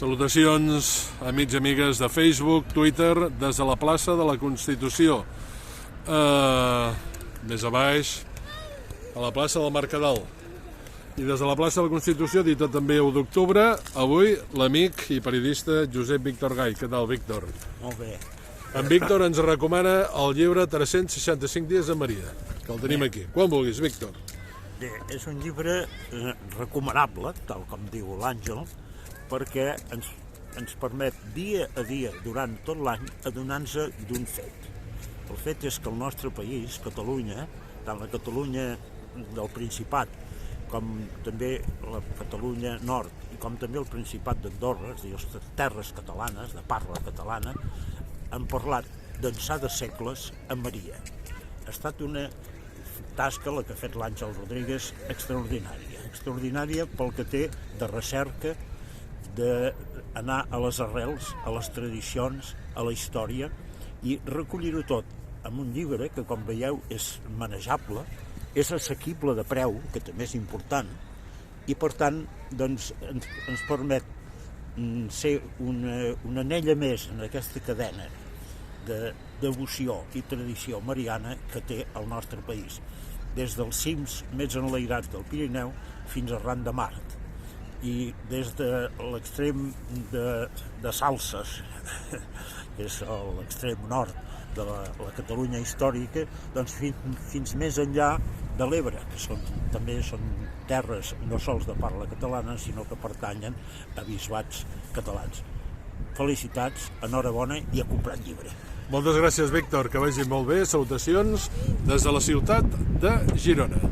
Salutacions, amics i amigues de Facebook, Twitter, des de la plaça de la Constitució. Més a baix, a la plaça del Mercadal. I des de la plaça de la Constitució, dita també 1 d'octubre, avui l'amic i periodista Josep Víctor Gai. Què tal, Víctor? Molt bé. En Víctor ens recomana el llibre 365 dies a Maria, que el tenim aquí. Quan vulguis, Víctor. Bé, és un llibre recomanable, tal com diu l'Àngel, perquè ens permet dia a dia, durant tot l'any, adonar-nos d'un fet. El fet és que el nostre país, Catalunya, tant la Catalunya del Principat, com també la Catalunya Nord i com també el Principat d'Andorra, és a dir, les terres catalanes, de parla catalana, han parlat d'ençà de segles a Maria. Ha estat una tasca, la que ha fet l'Àngel Rodríguez, extraordinària pel que té de recerca, d'anar a les arrels, a les tradicions, a la història, i recollir-ho tot en un llibre que, com veieu, és manejable, és assequible de preu, que també és important, i per tant doncs, ens permet ser una anella més en aquesta cadena de devoció i tradició mariana que té el nostre país, des dels cims més enlairats del Pirineu fins arran de Mart, i des de l'extrem de Salses, que és l'extrem nord de la Catalunya històrica, doncs fins més enllà de l'Ebre, que també són terres no sols de parla catalana, sinó que pertanyen a bisbats catalans. Felicitats, enhorabona i a comprar el llibre. Moltes gràcies, Víctor, que vagi molt bé. Salutacions des de la ciutat de Girona.